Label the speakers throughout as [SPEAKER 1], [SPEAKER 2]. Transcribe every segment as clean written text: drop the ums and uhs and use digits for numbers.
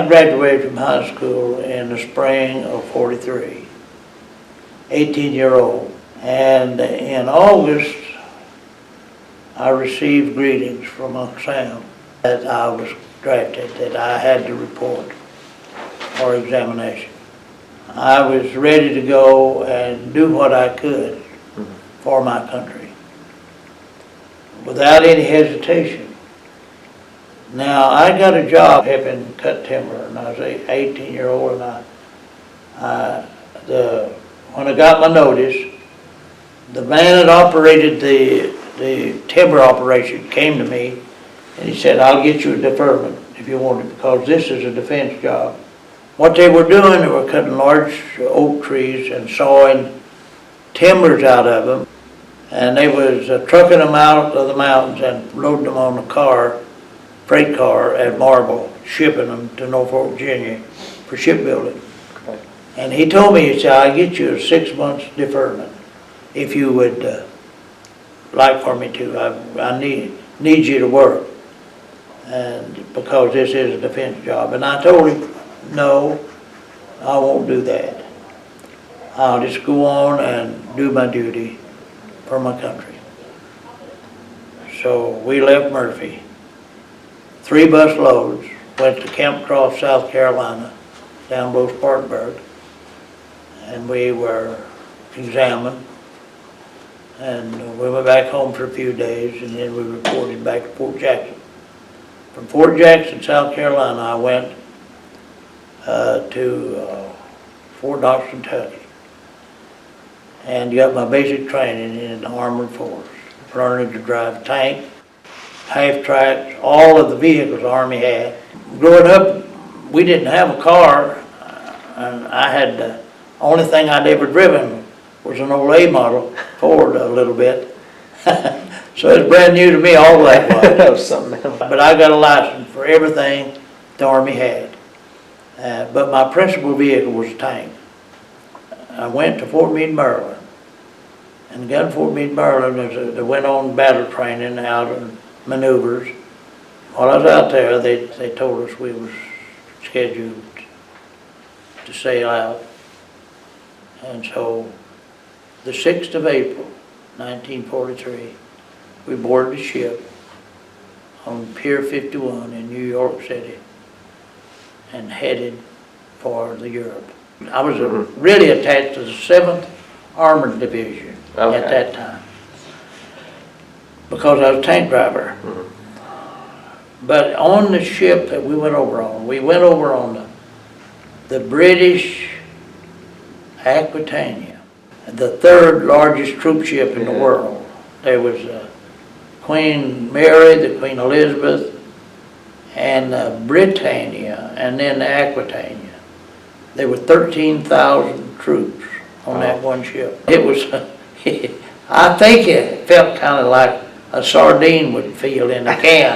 [SPEAKER 1] I graduated from high school in the spring of '43, 18-year-old. And in August, I received greetings from Uncle Sam that I was drafted, that I had to report for examination. I was ready to go and do what I could for my country without any hesitation. Now, I got a job helping cut timber, and I was 18-year-old, and when I got my notice, the man that operated the timber operation came to me, and he said, "I'll get you a deferment if you want it, because this is a defense job." What they were doing, they were cutting large oak trees and sawing timbers out of them, and they was trucking them out of the mountains and loading them on a freight car at Marble, shipping them to Norfolk, Virginia for shipbuilding. Okay. And he told me, he said, "I'll get you a 6 months deferment if you would like for me to. I need you to work, and because this is a defense job." And I told him, "No, I won't do that. I'll just go on and do my duty for my country." So we left Murphy. 3 bus loads, went to Camp Cross, South Carolina, down below Spartanburg, and we were examined. And we went back home for a few days, and then we reported back to Fort Jackson. From Fort Jackson, South Carolina, I went to Fort Knox, Kentucky, and got my basic training in the armored force, learning to drive tank, half tracks, all of the vehicles the Army had. Growing up, we didn't have a car, and I had the only thing I'd ever driven was an old A model Ford a little bit. So it's brand new to me, all that was.
[SPEAKER 2] That was something else.
[SPEAKER 1] But I got a license for everything the Army had. But my principal vehicle was a tank. I went to Fort Meade, Maryland, and got to Fort Meade, Maryland. They went on battle training out and maneuvers. While I was out there, they told us we was scheduled to sail out. And so the 6th of April, 1943, we boarded the ship on Pier 51 in New York City and headed for the Europe. I was really attached to the 7th Armored Division at that time, because I was a tank driver. But on the ship that we went over on the British Aquitania, the 3rd largest troop ship in the world. There was Queen Mary, the Queen Elizabeth, and Britannia, and then the Aquitania. There were 13,000 troops on that one ship. It was, I think it felt kind of like a sardine would feel in a can.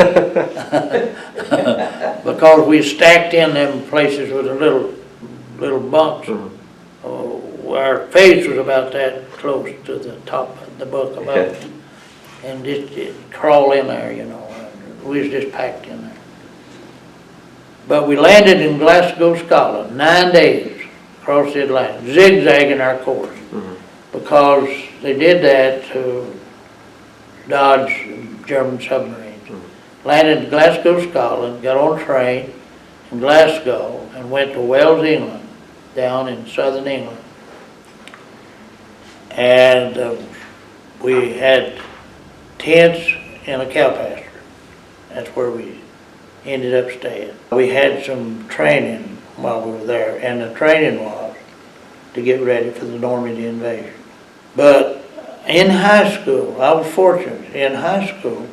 [SPEAKER 1] Because we stacked in them places with a little bumps. Our face was about that close to the top of the book above, and just crawl in there, you know. We was just packed in there. But we landed in Glasgow, Scotland, 9 days across the Atlantic, zigzagging our course, because they did that to dodge German submarines. Landed in Glasgow, Scotland, got on a train in Glasgow, and went to Wells, England, down in southern England. And we had tents in a cow pasture. That's where we ended up staying. We had some training while we were there, and the training was to get ready for the Normandy invasion. But in high school, I was fortunate. In high school,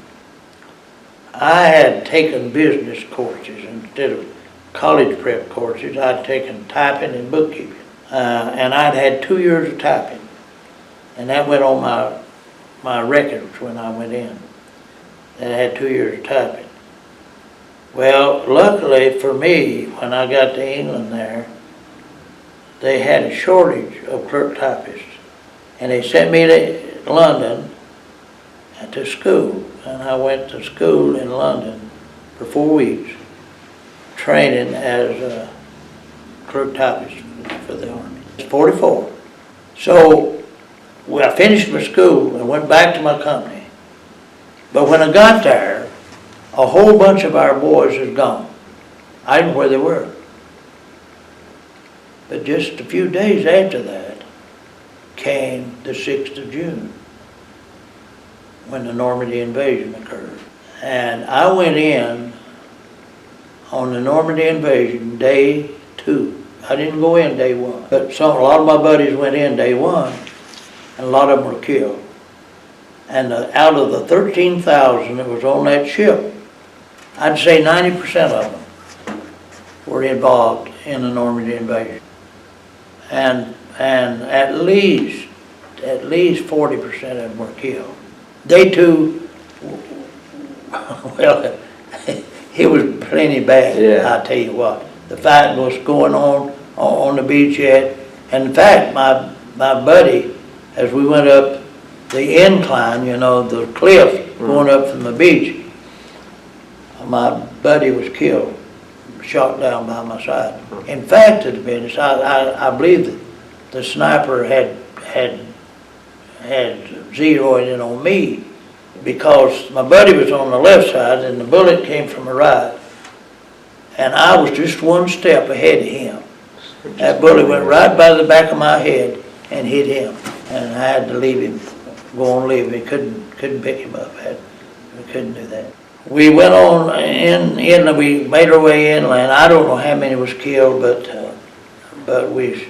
[SPEAKER 1] I had taken business courses instead of college prep courses. I'd taken typing and bookkeeping, and I'd had 2 years of typing. And that went on my records when I went in. And I had 2 years of typing. Well, luckily for me, when I got to England there, they had a shortage of clerk typists. And they sent me to London to school. And I went to school in London for 4 weeks, training as a clerk typist for the Army. It's 44. So I finished my school and went back to my company. But when I got there, a whole bunch of our boys had gone. I didn't know where they were. But just a few days after that came the 6th of June, when the Normandy invasion occurred. And I went in on the Normandy invasion day 2. I didn't go in day 1. But a lot of my buddies went in day 1, and a lot of them were killed. And out of the 13,000 that was on that ship, I'd say 90% of them were involved in the Normandy invasion. And at least 40% of them were killed. Day 2, well, it was plenty bad, yeah. I tell you what. The fighting was going on the beach yet. And in fact, my buddy, as we went up the incline, you know, the cliff going up from the beach, my buddy was killed, shot down by my side. In fact, to the business, I believe that the sniper had zeroed in on me, because my buddy was on the left side and the bullet came from the right, and I was just one step ahead of him. That bullet went right by the back of my head and hit him, and I had to leave him, go on leave him. Couldn't pick him up. We couldn't do that. We went on we made our way inland. I don't know how many was killed, but we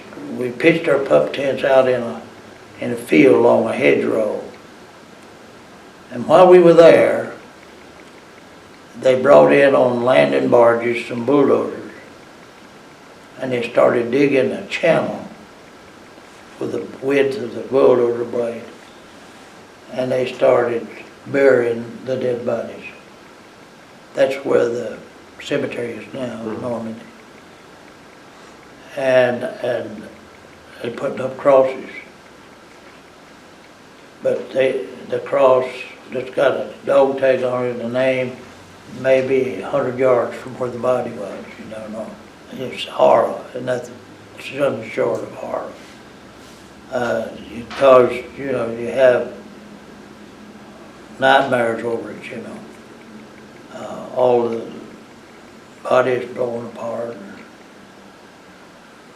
[SPEAKER 1] pitched our pup tents out in a field along a hedgerow. And while we were there, they brought in on landing barges some bulldozers, and they started digging a channel with the width of the bulldozer blade, and they started burying the dead bodies. That's where the cemetery is now, in Normandy. And they putting up crosses. But the cross that's got a dog tag on it, the name, maybe 100 yards from where the body was, you don't know. It's horror, and nothing short of horror. Because, you know, you have nightmares over it, you know. All the bodies blown apart,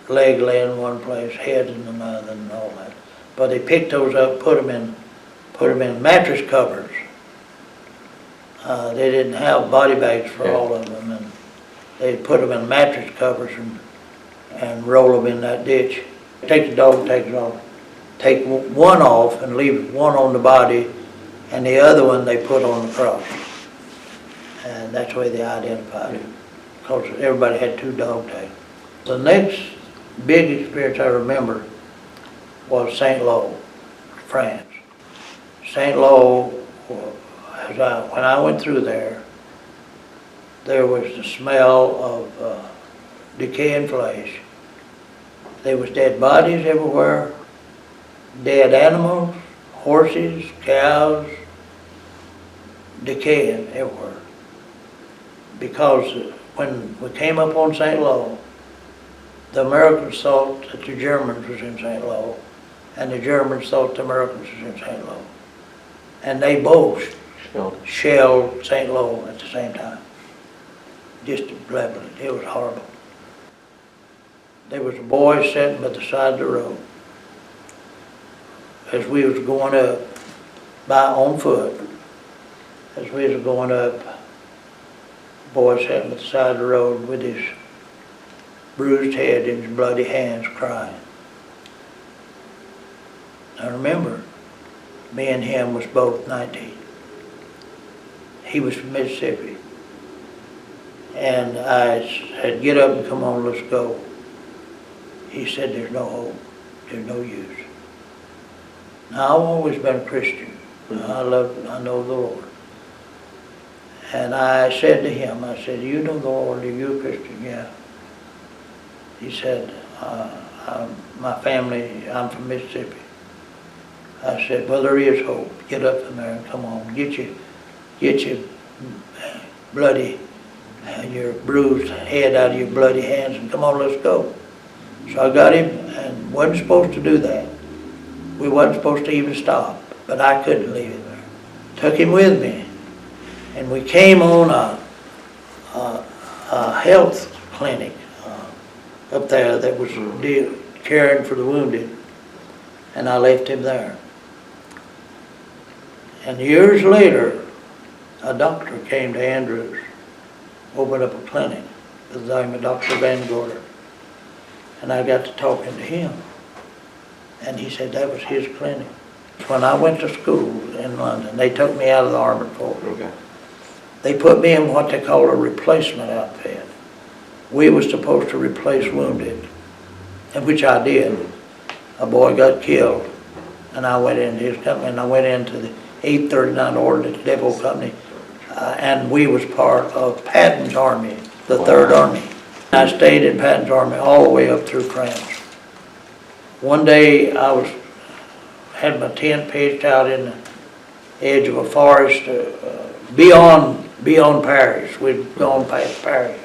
[SPEAKER 1] leg laying in one place, head in another, and all that. But they picked those up, put them in mattress covers. They didn't have body bags for all of them, and they put them in mattress covers and roll them in that ditch. Take the dog tags off, take one off and leave one on the body, and the other one they put on the cross. And that's the way they identified it, because everybody had 2 dog tags. The next big experience I remember was St. Lo, France. St. Lo, when I went through there was the smell of decaying flesh. There was dead bodies everywhere, dead animals, horses, cows, decaying everywhere. Because when we came up on St. Lo, the Americans thought that the Germans was in St. Lo, and the Germans thought the Americans was in St. Lo. And they both shelled St. Lo at the same time. Just leveling. It was horrible. There was a boy sitting by the side of the road as we was going up on foot. As we was going up, the boy sitting by the side of the road with his bruised head and his bloody hands crying. I remember, me and him was both 19. He was from Mississippi. And I said, get up and come on, let's go. He said, there's no hope, there's no use. Now, I've always been a Christian. I know the Lord. And I said to him, I said, you know the Lord, are you a Christian? Yeah. He said, my family, I'm from Mississippi. I said, well, there is hope. Get up from there and come on. Get your bloody your bruised head out of your bloody hands, and come on, let's go. So I got him, and wasn't supposed to do that. We wasn't supposed to even stop, but I couldn't leave him there. Took him with me, and we came on a health clinic up there that was caring for the wounded, and I left him there. And years later, a doctor came to Andrews, opened up a clinic with the name of Dr. Van Gorder, and I got to talking to him, and he said that was his clinic. When I went to school in London, they took me out of the Armored Force.
[SPEAKER 2] Okay.
[SPEAKER 1] They put me in what they call a replacement outfit. We was supposed to replace wounded, and which I did. A boy got killed, and I went into his company, and I went into the 839 Ordnance Depot Company, and we was part of Patton's Army, the 3rd Army. I stayed in Patton's Army all the way up through France. One day I had my tent pitched out in the edge of a forest beyond Paris. We'd gone past Paris,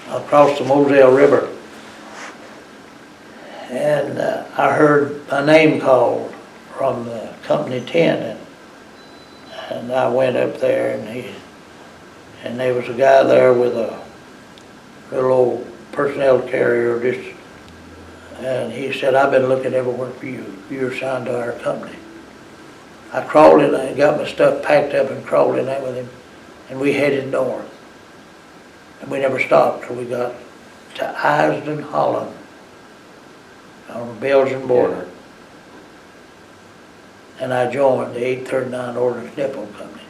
[SPEAKER 1] across the Moselle River. And I heard my name called from the company tent, and I went up there, and there was a guy there with a little old personnel carrier, and he said, "I've been looking everywhere for you. You're assigned to our company." I crawled in, I got my stuff packed up and crawled in there with him, and we headed north. And we never stopped till we got to Isden, Holland, on the Belgian border. And I joined the 839 Ordnance Depot Company.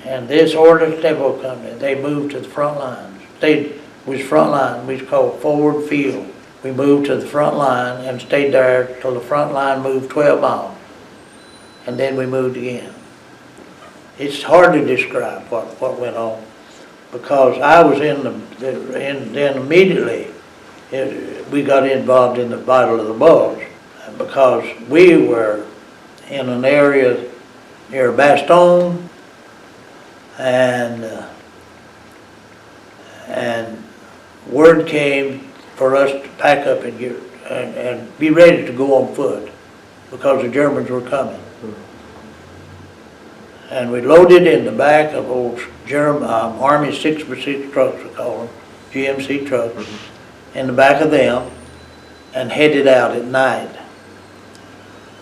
[SPEAKER 1] And this Ordnance Depot Company, they moved to the front lines. Was front line, we was called forward field. We moved to the front line and stayed there till the front line moved 12 miles. And then we moved again. It's hard to describe what went on, because I was then immediately we got involved in the Battle of the Bulge, because we were in an area near Bastogne, and word came for us to pack up and be ready to go on foot, because the Germans were coming. And we loaded in the back of old Army 6x6 trucks, we call them, GMC trucks, in the back of them, and headed out at night.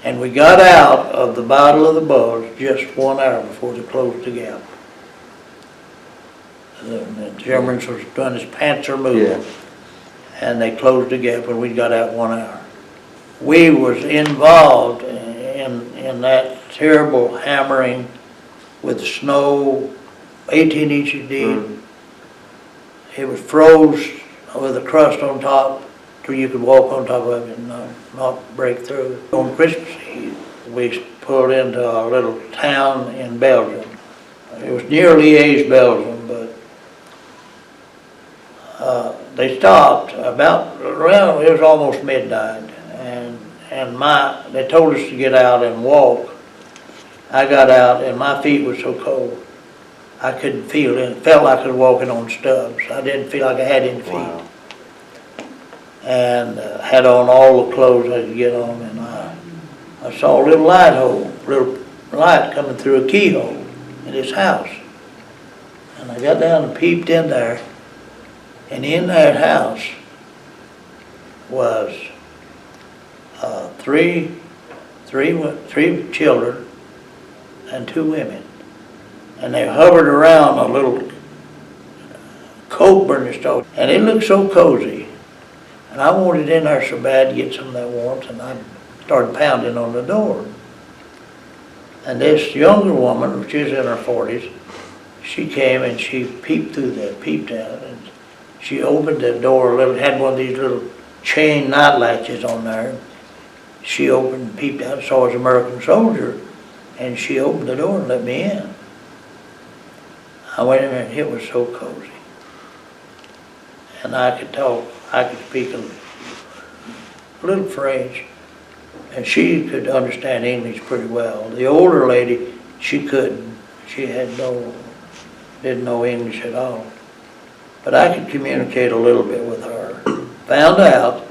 [SPEAKER 1] And we got out of the Battle of the Bulge just 1 hour before they closed the gap. The Germans was doing this panzer move, and they closed the gap, and we got out 1 hour. We was involved in that terrible hammering with snow, 18 inches deep. It was froze with a crust on top till you could walk on top of it and not break through. On Christmas Eve, we pulled into a little town in Belgium. It was near Liège, Belgium, but they stopped around, it was almost midnight, and they told us to get out and walk. I got out, and my feet were so cold, I couldn't feel it. It felt like I was walking on stubs. I didn't feel like I had any feet. Wow. And had on all the clothes I could get on, and I saw a little light coming through a keyhole in his house. And I got down and peeped in there, and in that house was three children and 2 women. And they hovered around a little coke burner stove, and it looked so cozy. And I wanted in there so bad to get some of that warmth, and I started pounding on the door. And this younger woman, which is in her 40s, she came and she peeped out, and she opened the door a little, had one of these little chain night latches on there. She opened and peeped out, saw I was an American soldier, and she opened the door and let me in. I went in there, and it was so cozy. And I could talk, I could speak a little French, and she could understand English pretty well. The older lady, she couldn't. She had no didn't know English at all. But I could communicate a little bit with her. Found out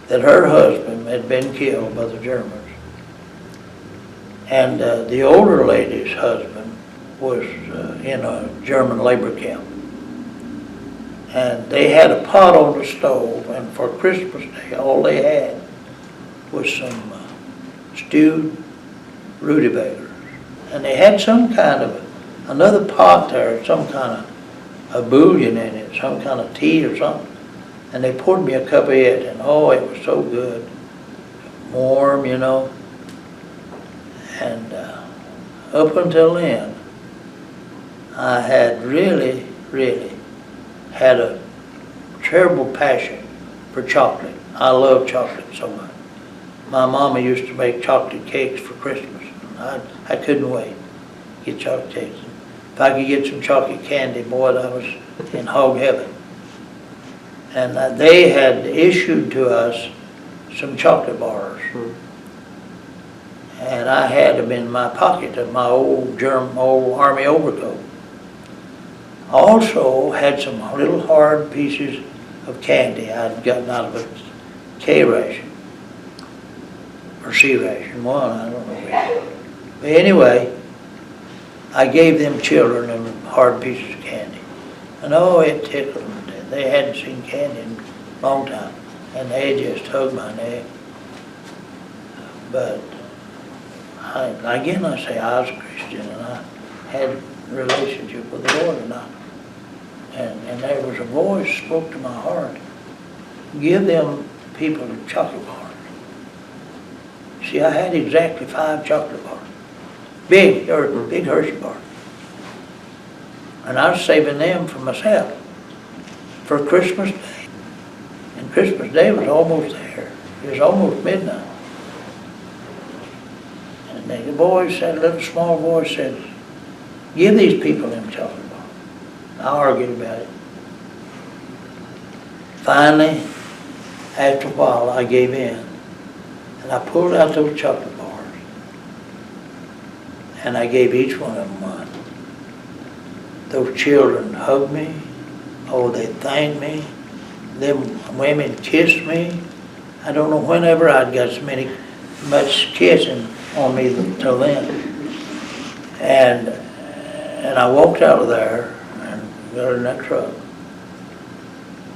[SPEAKER 1] that her husband had been killed by the Germans. And the older lady's husband was in a German labor camp. And they had a pot on the stove, and for Christmas Day, all they had was some stewed rutabagas. And they had some kind of, another pot there, some kind of a bouillon in it, some kind of tea or something. And they poured me a cup of it, and oh, it was so good. Warm, you know. And up until then, I had really had a terrible passion for chocolate. I love chocolate so much. My mama used to make chocolate cakes for Christmas. I couldn't wait to get chocolate cakes. If I could get some chocolate candy, boy, I was in hog heaven. And they had issued to us some chocolate bars. And I had them in my pocket of my old army overcoat. Also had some little hard pieces of candy I'd gotten out of a K ration, or C ration, one, I don't know which. But anyway, I gave them children them hard pieces of candy. And oh, it tickled them. They hadn't seen candy in a long time. And they just hugged my neck. But again, I say I was a Christian, and I had a relationship with the Lord, and there was a voice spoke to my heart. Give them people the chocolate bars. See, I had exactly 5 chocolate bars. Big Hershey bars. And I was saving them for myself for Christmas Day. And Christmas Day was almost there. It was almost midnight. And the voice said, a little small voice said, give these people them chocolate bars. I argued about it. Finally, after a while, I gave in. And I pulled out those chocolate bars. And I gave each one of them one. Those children hugged me. Oh, they thanked me. Them women kissed me. I don't know whenever I'd got much kissing on me till then. And I walked out of there and got in that truck.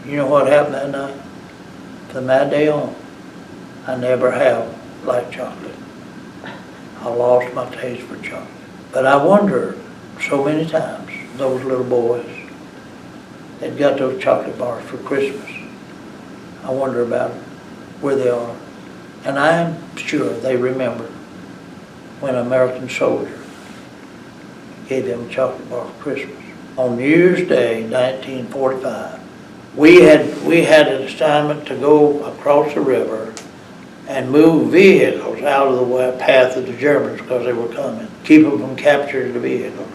[SPEAKER 1] You know what happened that night? From that day on, I never have liked chocolate. I lost my taste for chocolate. But I wonder so many times, those little boys that got those chocolate bars for Christmas, I wonder about where they are. And I am sure they remember when an American soldier gave them a chocolate bar for Christmas. On New Year's Day, 1945, we had an assignment to go across the river and move vehicles out of the path of the Germans because they were coming, keep them from capturing the vehicles.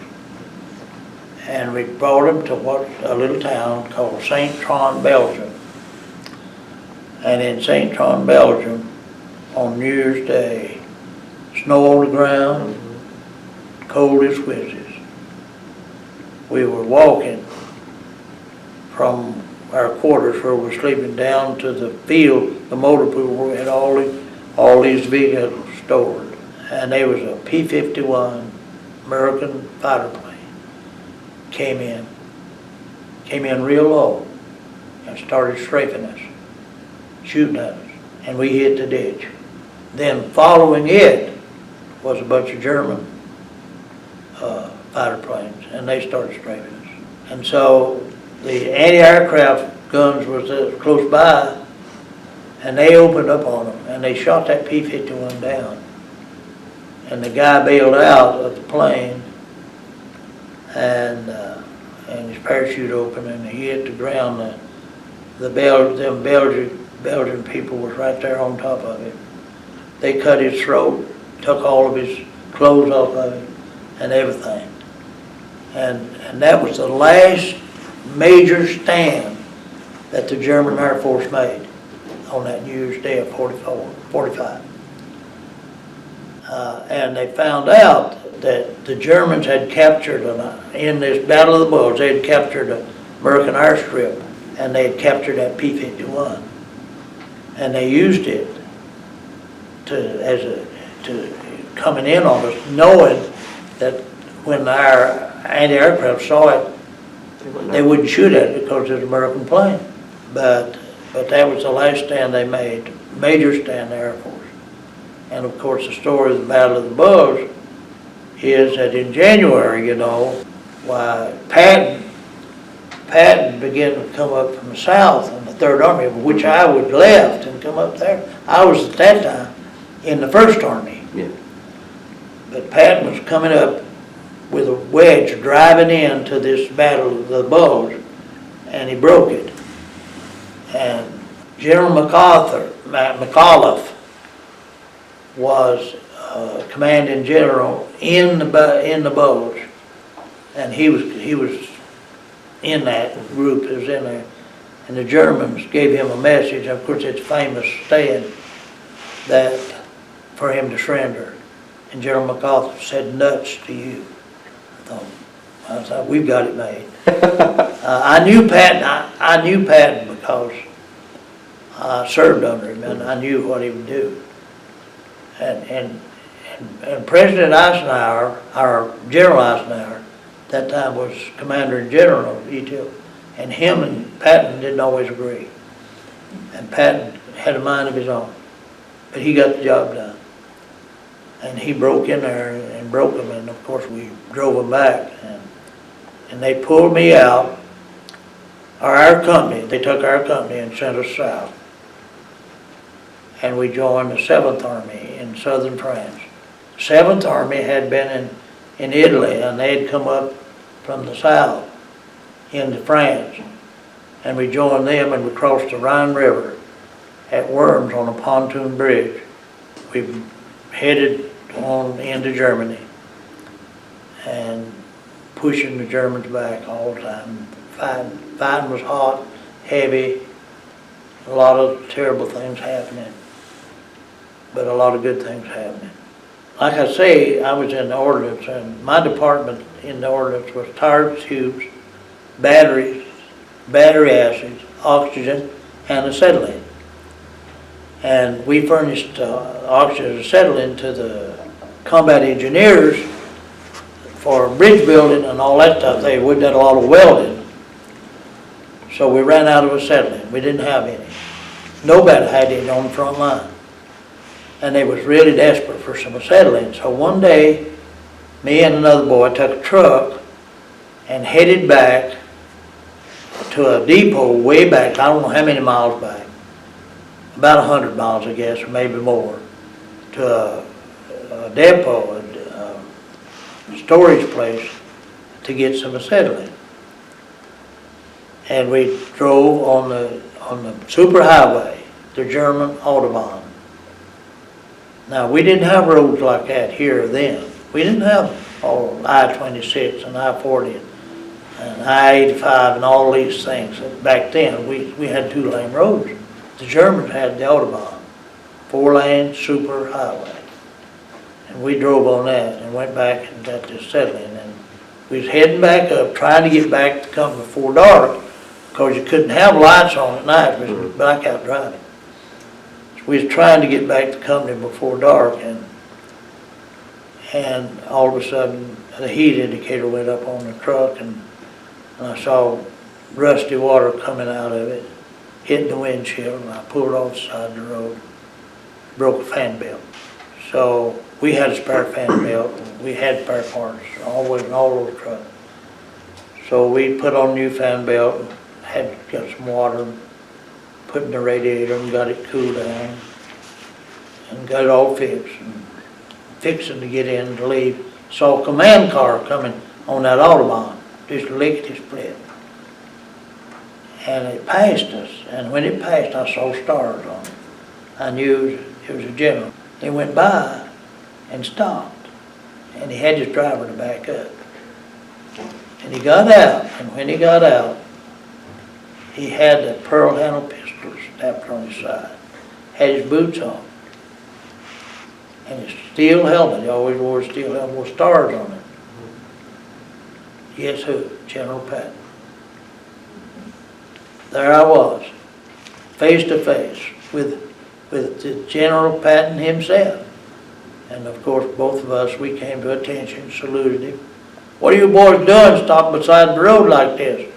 [SPEAKER 1] And we brought them to a little town called St. Tron, Belgium. And in St. Tron, Belgium, on New Year's Day, snow on the ground, cold as whizzes. We were walking from our quarters where we were sleeping down to the field, the motor pool where we had all these vehicles stored. And there was a P-51 American fighter plane. Came in real low and started strafing us, shooting at us, and we hit the ditch. Then following it was a bunch of German fighter planes, and they started strafing us. And so the anti-aircraft guns was close by, and they opened up on them, and they shot that P-51 down. And the guy bailed out of the plane, and his parachute opened, and he hit the ground. Them Belgian people was right there on top of him. They cut his throat, took all of his clothes off of him, and everything. And that was the last major stand that the German Air Force made on that New Year's Day of 45. And they found out that the Germans had captured, in this Battle of the Bulge, they had captured an American airstrip, and they had captured that P-51. And they used it to coming in on us, knowing that when our anti-aircraft saw it, they wouldn't shoot at it because it was an American plane. But that was the last stand they made, major stand in the Air Force. And of course, the story of the Battle of the Bulge is that in January, you know, why Patton began to come up from the south in the Third Army, of which I was left and come up there. I was at that time in the First Army.
[SPEAKER 2] Yeah.
[SPEAKER 1] But Patton was coming up with a wedge driving into this Battle of the Bulge, and he broke it. And General McAuliffe was commanding general in the Bulge, and he was in that group that was in there. And the Germans gave him a message. Of course, it's famous stand that for him to surrender. And General McAuliffe said, "Nuts to you." I thought, we've got it made. I knew Patton. I knew Patton because I served under him, and I knew what he would do. And President Eisenhower, our General Eisenhower, that time was Commander-in-General of ETIL, and him and Patton didn't always agree. And Patton had a mind of his own, but he got the job done. And he broke in there and broke them, and of course we drove them back. And they pulled me out, or our company, they took our company and sent us south. And we joined the 7th Army in southern France. The 7th Army had been in Italy, and they had come up from the south into France. And we joined them, and we crossed the Rhine River at Worms on a pontoon bridge. We headed on into Germany and pushing the Germans back all the time. Fighting was hot, heavy, a lot of terrible things happening, but a lot of good things happening. Like I say, I was in the ordnance, and my department in the ordnance was tire tubes, batteries, battery acids, oxygen, and acetylene. And we furnished oxygen and acetylene to the combat engineers for bridge building and all that stuff. They did a lot of welding. So we ran out of acetylene. We didn't have any. Nobody had any on the front line. And they was really desperate for some acetylene. So one day, me and another boy took a truck and headed back to a depot way back, I don't know how many miles back, about 100 miles I guess, or maybe more, to a depot, a storage place to get some acetylene. And we drove on the superhighway, the German Autobahn. Now, we didn't have roads like that here then. We didn't have all I-26 and I-40 and I-85 and all these things. Back then, we had 2-lane roads. The Germans had the Autobahn, 4-lane superhighway. And we drove on that and went back and got this acetylene. And we was heading back up, trying to get back to come before dark, because you couldn't have lights on at night. It was blackout driving. We was trying to get back to company before dark, and all of a sudden the heat indicator went up on the truck, and I saw rusty water coming out of it, hitting the windshield, and I pulled off the side of the road, broke a fan belt. So we had a spare fan belt, and we had spare parts always in all those trucks. So we put on a new fan belt, and had got some water, put in the radiator and got it cooled down and got it all fixed. And fixing to get in to leave, saw a command car coming on that Autobahn, just lickety split. And it passed us, and when it passed I saw stars on it. I knew it was a general. He went by and stopped, and he had his driver to back up. And he got out, and when he got out, he had that pearl handle pistol strapped on his side, had his boots on. and his steel helmet, he always wore a steel helmet with stars on it. Guess who? General Patton. There I was, face to face with General Patton himself. And of course, both of us, we came to attention, saluted him. "What are you boys doing stopped beside the road like this?"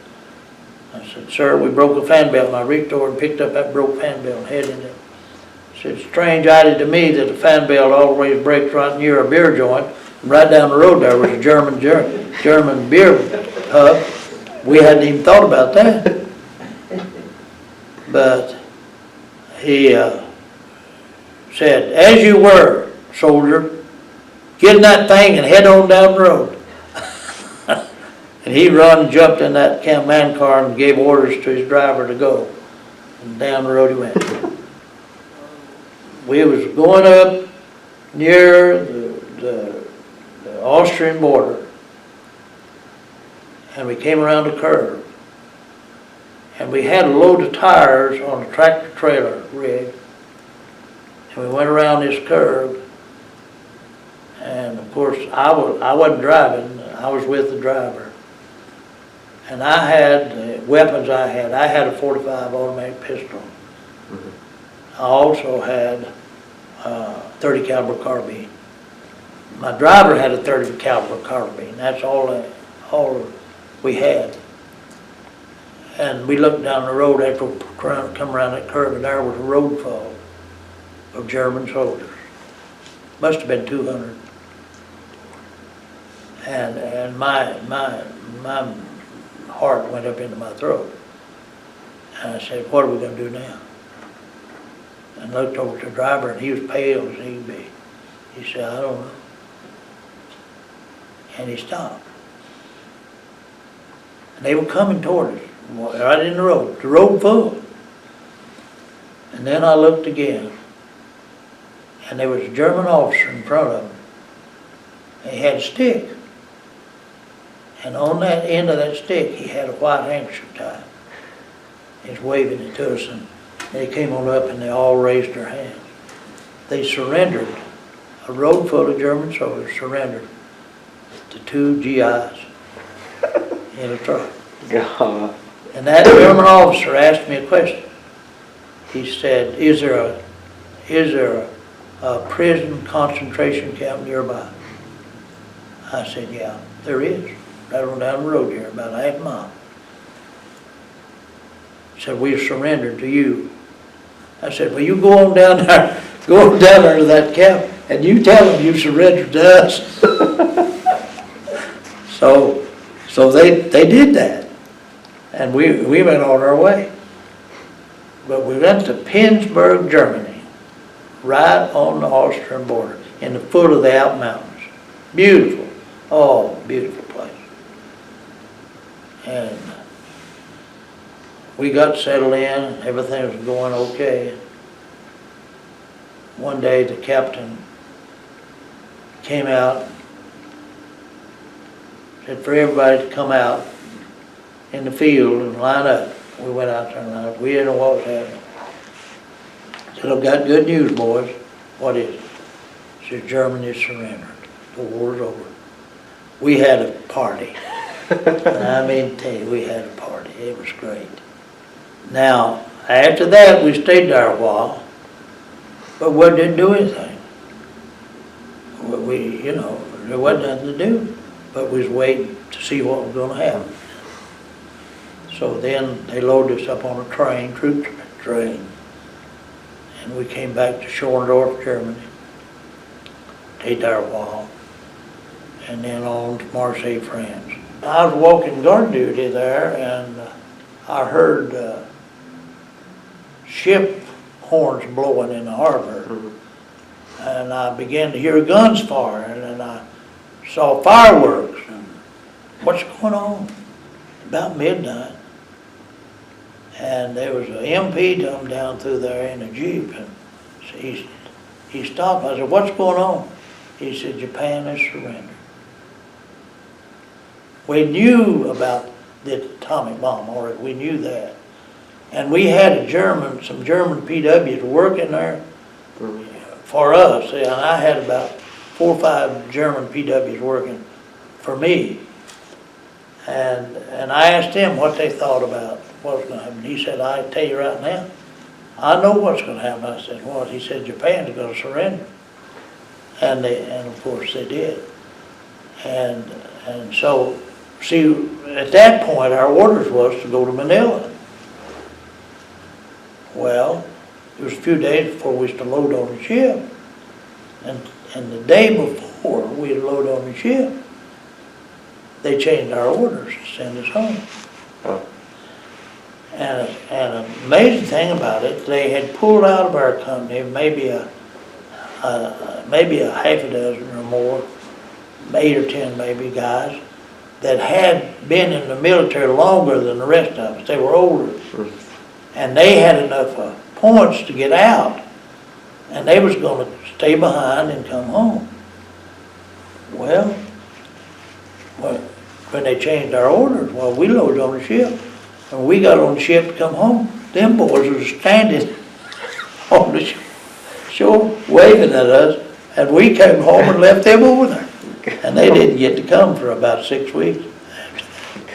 [SPEAKER 1] I said, "Sir, we broke a fan belt." And I reached over and picked up that broke fan belt and headed it. I said, "Strange idea to me that a fan belt always breaks right near a beer joint. And right down the road there was a German beer pub. We hadn't even thought about that." But he said, "As you were, soldier, get in that thing and head on down the road." And he run, jumped in that man car and gave orders to his driver to go. And down the road he went. We was going up near the Austrian border. And we came around a curve. And we had a load of tires on a tractor trailer rig. And we went around this curve. And of course, I wasn't driving, I was with the driver. And I had the weapons I had a .45 automatic pistol. I also had a .30 caliber carbine. My driver had a .30 caliber carbine. That's all we had. And we looked down the road after we come around that curve, and there was a road full of German soldiers. Must have been 200. And my heart went up into my throat. And I said, "What are we going to do now?" And looked over to the driver, and he was pale as he could be. He said, "I don't know." And he stopped. And they were coming toward us, right in the road full. And then I looked again, and there was a German officer in front of him. And he had a stick. And on that end of that stick, he had a white handkerchief tied. He was waving it to us, and they came on up, and they all raised their hands. They surrendered. A road full of German soldiers surrendered to 2 GIs in a truck.
[SPEAKER 2] God.
[SPEAKER 1] And that German officer asked me a question. He said, is there a prison concentration camp nearby?" I said, "Yeah, there is. Right on down the road here, about a half mile." He said, "We surrendered to you." I said, "Well, you go on down there to that camp, and you tell them you surrendered to us." So they did that, and we went on our way. But we went to Pittsburgh, Germany, right on the Austrian border, in the foot of the Alp Mountains. Beautiful, oh, beautiful place. And we got settled in, and everything was going okay. One day the captain came out, said for everybody to come out in the field and line up. We went out there and lined up. We didn't know what was happening. He said, "I've got good news, boys." "What is it?" He said, "Germany surrendered. The war's over." We had a party. And I mean, tell you, we had a party. It was great. Now, after that, we stayed there a while, but we didn't do anything. There wasn't nothing to do, but we was waiting to see what was going to happen. So then they loaded us up on a train, troop train, and we came back to Schorndorf, Germany. Stayed there a while, and then on to Marseille, France. I was walking guard duty there, and I heard ship horns blowing in the harbor. And I began to hear guns firing, and I saw fireworks. And what's going on? About midnight. And there was an MP come down through there in a Jeep, and he stopped. I said, "What's going on?" He said, "Japan has surrendered." We knew about the atomic bomb already. We knew that. And we had some German PWs working there for us, and I had about 4 or 5 German PWs working for me. And I asked them what they thought about what was going to happen. He said, I tell you right now, I know what's going to happen. I said, what? He said, Japan's going to surrender. And of course they did. And so, see, at that point, our orders was to go to Manila. Well, it was a few days before we was to load on the ship. And the day before we had load on the ship, they changed our orders to send us home.
[SPEAKER 2] Oh.
[SPEAKER 1] And an amazing thing about it, they had pulled out of our company maybe a half a dozen or more, 8 or 10 maybe guys, that had been in the military longer than the rest of us. They were older. And they had enough points to get out. And they was going to stay behind and come home. Well, when they changed our orders, well, we loaded on the ship. When we got on the ship to come home, them boys were standing on the shore waving at us, and we came home and left them over there. And they didn't get to come for about 6 weeks.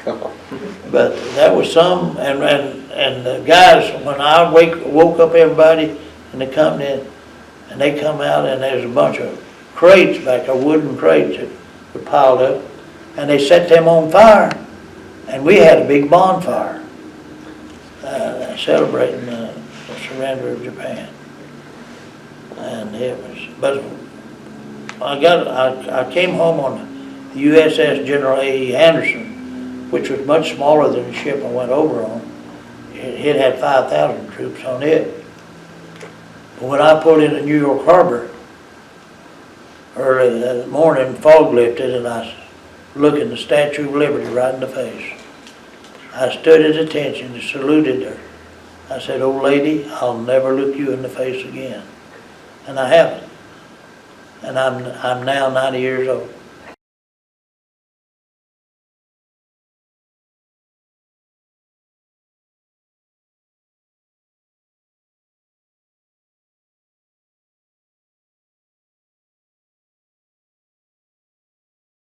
[SPEAKER 1] But that was some, and the guys, when I woke up everybody in the company, and they come out, and there's a bunch of crates back there, wooden crates that were piled up, and they set them on fire, and we had a big bonfire celebrating the surrender of Japan. And it was, but I came home on the USS General A.E. Anderson, which was much smaller than the ship I went over on. It had 5,000 troops on it. But when I pulled into New York Harbor early that morning, fog lifted, and I looking the Statue of Liberty right in the face. I stood at attention and saluted her. I said, old lady, I'll never look you in the face again. And I haven't. And I'm now 90 years old.